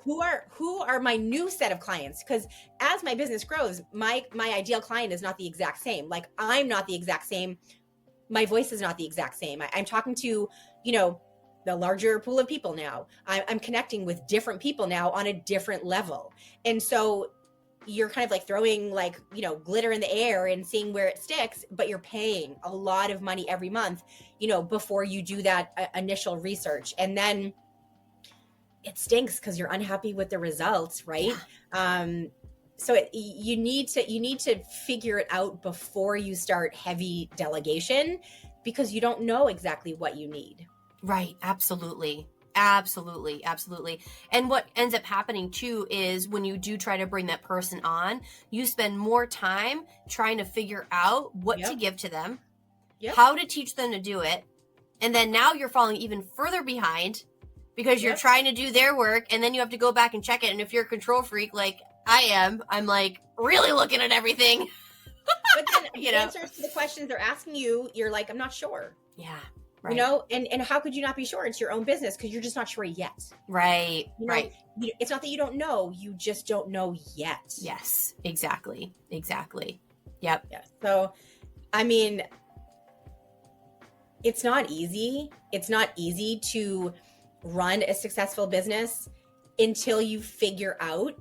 who are my new set of clients? Because as my business grows, my ideal client is not the exact same. Like I'm not the exact same. My voice is not the exact same. I'm talking to, the larger pool of people now. I'm connecting with different people now on a different level. And so you're kind of like throwing like, glitter in the air and seeing where it sticks, but you're paying a lot of money every month, before you do that initial research. And then it stinks because you're unhappy with the results, right? Yeah. So you need to figure it out before you start heavy delegation, because you don't know exactly what you need. Right. Absolutely. Absolutely. Absolutely. And what ends up happening too is when you do try to bring that person on, you spend more time trying to figure out what to give to them, how to teach them to do it. And then now you're falling even further behind because you're trying to do their work, and then you have to go back and check it. And if you're a control freak like I am, I'm like really looking at everything. But then the answers to the questions they're asking you, you're like, I'm not sure. Yeah. Right. And how could you not be sure? It's your own business because you're just not sure yet. Right. Right. It's not that you don't know, you just don't know yet. Yes, exactly. Exactly. Yep. Yeah. So, I mean, it's not easy. It's not easy to run a successful business until you figure out,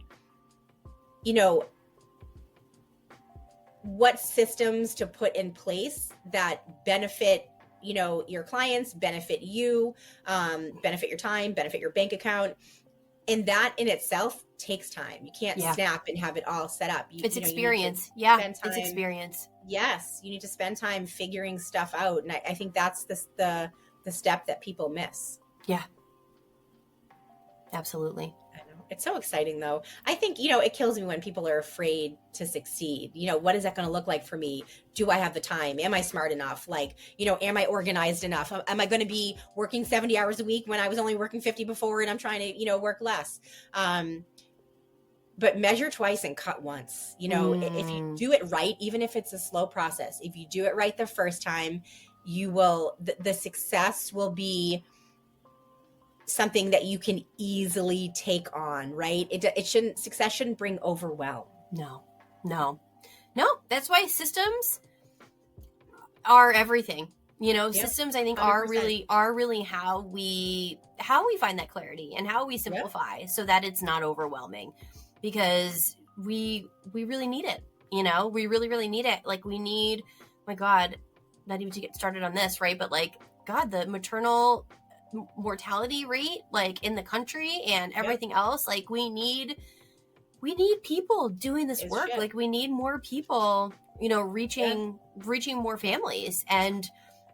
what systems to put in place that benefit your clients, benefit you, benefit your time, benefit your bank account. And that in itself takes time. You can't snap and have it all set up. It's experience. It's experience. Yes. You need to spend time figuring stuff out. And I think that's the step that people miss. Yeah. Absolutely. I know. It's so exciting though. I think, it kills me when people are afraid to succeed. What is that going to look like for me? Do I have the time? Am I smart enough? Like, am I organized enough? Am I going to be working 70 hours a week when I was only working 50 before and I'm trying to, work less? But measure twice and cut once. If you do it right, even if it's a slow process, if you do it right the first time, you will, the success will be something that you can easily take on, right? Success shouldn't bring overwhelm. No. That's why systems are everything. Systems I think 100%. are really how we find that clarity and how we simplify so that it's not overwhelming, because we really need it. We really, really need it. Like we need, my God, not even to get started on this, right? But like, God, the maternal mortality rate like in the country and everything else, like we need people doing this work. Like we need more people reaching more families. And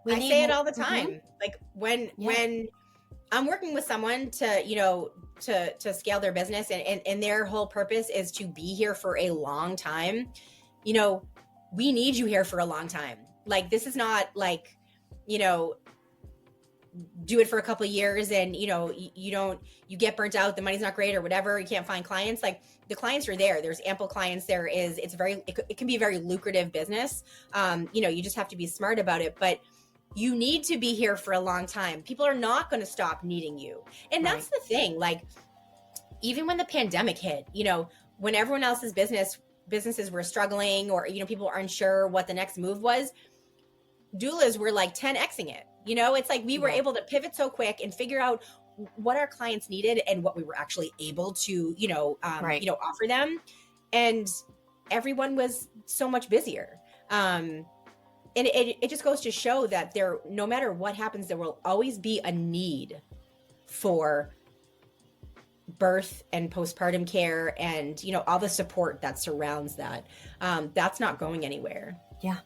I say it all the time. Like when I'm working with someone to to scale their business and their whole purpose is to be here for a long time, we need you here for a long time. Like this is not like do it for a couple of years and, you get burnt out, the money's not great or whatever, you can't find clients, like the clients are there. There's ample clients. It can be a very lucrative business. You just have to be smart about it, but you need to be here for a long time. People are not going to stop needing you. And that's the thing. Like, even when the pandemic hit, when everyone else's businesses were struggling, or, people were unsure what the next move was, doulas were like 10xing it. It's like we were able to pivot so quick and figure out what our clients needed and what we were actually able to, offer them. And everyone was so much busier. And it just goes to show that no matter what happens, there will always be a need for birth and postpartum care and, all the support that surrounds that. That's not going anywhere. Yeah,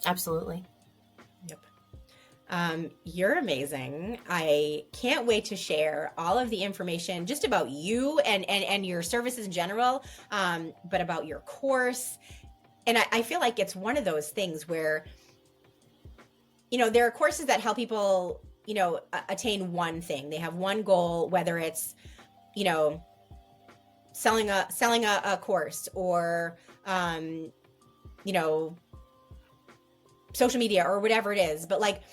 absolutely. Yep. You're amazing. I can't wait to share all of the information just about you and your services in general, but about your course. And I feel like it's one of those things where, there are courses that help people, attain one thing. They have one goal, whether it's, selling a course or, social media or whatever it is. But like,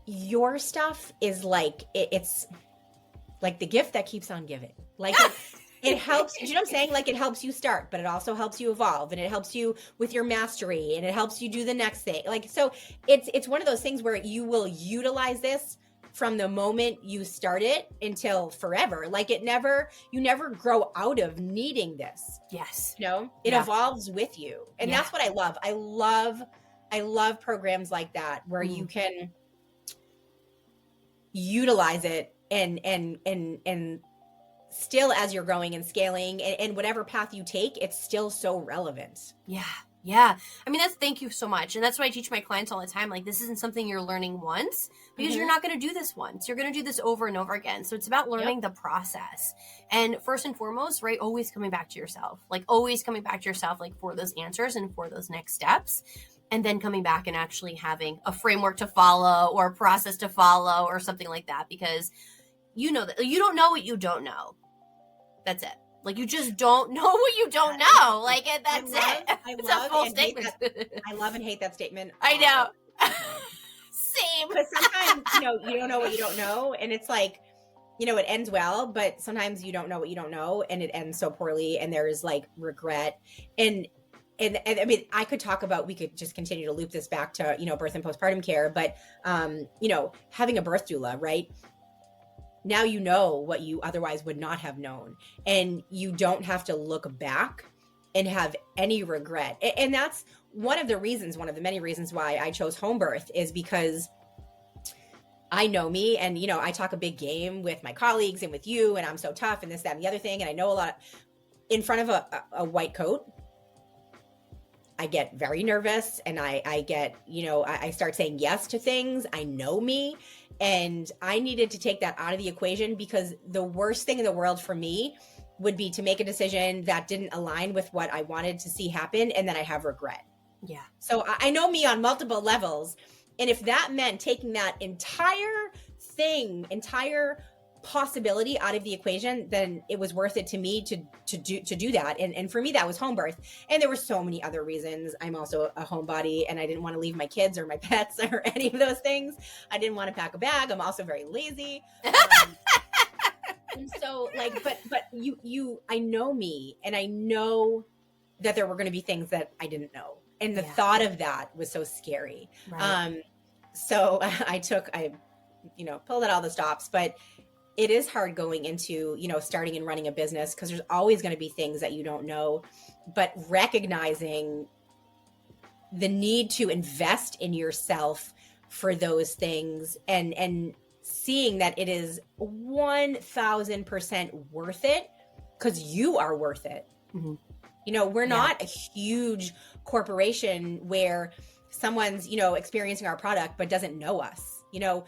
your stuff is like, it's like the gift that keeps on giving. Like it helps, you know what I'm saying? Like, it helps you start, but it also helps you evolve, and it helps you with your mastery, and it helps you do the next thing. Like, so it's one of those things where you will utilize this from the moment you start it until forever. Like, you never grow out of needing this. Yes. It evolves with you. And that's what I love. I love programs like that where you can utilize it and still, as you're growing and scaling and whatever path you take, it's still so relevant. Yeah. Yeah. I mean, thank you so much. And that's what I teach my clients all the time. Like, this isn't something you're learning once, because you're not going to do this once. You're going to do this over and over again. So it's about learning the process. And first and foremost, right, always coming back to yourself, like for those answers and for those next steps. And then coming back and actually having a framework to follow or a process to follow or something like that, because that you don't know what you don't know. That's it. Like, you just don't know what you don't know. Like, that's it. It's a full statement. I love and hate that statement. I know. Same. Because sometimes, you don't know what you don't know. And it's like, it ends well, but sometimes you don't know what you don't know, and it ends so poorly, and there's like regret. And I mean, we could just continue to loop this back to, birth and postpartum care, but, having a birth doula, right? Now you know what you otherwise would not have known, and you don't have to look back and have any regret. And that's one of the many reasons why I chose home birth, is because I know me, and, I talk a big game with my colleagues and with you, and I'm so tough and this, that, and the other thing. And I know a lot in front of a white coat. I get very nervous, and I get, I start saying yes to things. I know me. And I needed to take that out of the equation, because the worst thing in the world for me would be to make a decision that didn't align with what I wanted to see happen, and then I have regret. Yeah. So I know me on multiple levels. And if that meant taking that entire possibility out of the equation, then it was worth it to me to do that. And for me, that was home birth. And there were so many other reasons. I'm also a homebody, and I didn't want to leave my kids or my pets or any of those things. I didn't want to pack a bag. I'm also very lazy. And so, like, but I know me, and I know that there were going to be things that I didn't know. And the thought of that was so scary. Right. So I pulled out all the stops, but it is hard going into, starting and running a business, because there's always going to be things that you don't know, but recognizing the need to invest in yourself for those things, and seeing that it is 1000% worth it, because you are worth it. Mm-hmm. We're not a huge corporation where someone's, experiencing our product but doesn't know us.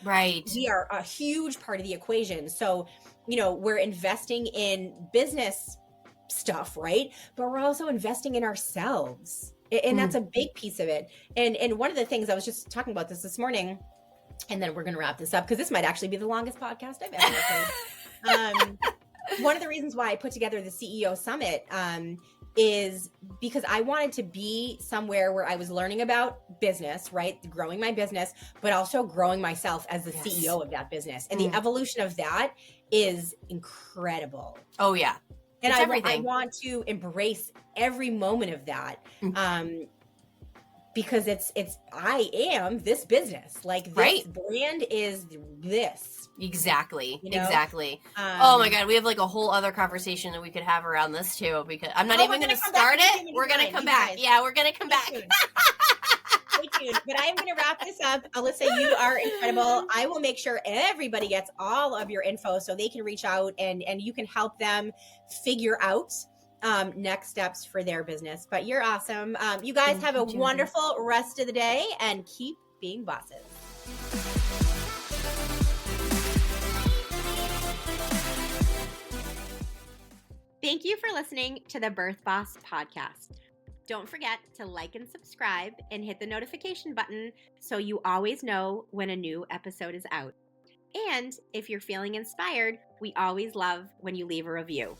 Right. We are a huge part of the equation. So, we're investing in business stuff, right? But we're also investing in ourselves. And that's a big piece of it. And one of the things, I was just talking about this morning, and then we're going to wrap this up because this might actually be the longest podcast I've ever recorded. One of the reasons why I put together the CEO Summit is because I wanted to be somewhere where I was learning about business, right? Growing my business, but also growing myself as the CEO of that business. And the evolution of that is incredible. Oh, yeah. And I want to embrace every moment of that. Because I am this business. Like this brand is this. Exactly. You know? Exactly. Oh my God. We have like a whole other conversation that we could have around this too, because I'm not even going to start it. We're going to come back. Yeah, we're going to come back. Stay tuned. But I'm going to wrap this up. Alyssa, you are incredible. I will make sure everybody gets all of your info so they can reach out and you can help them figure out next steps for their business. But you're awesome. You guys have a wonderful rest of the day and keep being bosses. Thank you for listening to the Birth Boss podcast. Don't forget to like and subscribe and hit the notification button so you always know when a new episode is out. And if you're feeling inspired, we always love when you leave a review.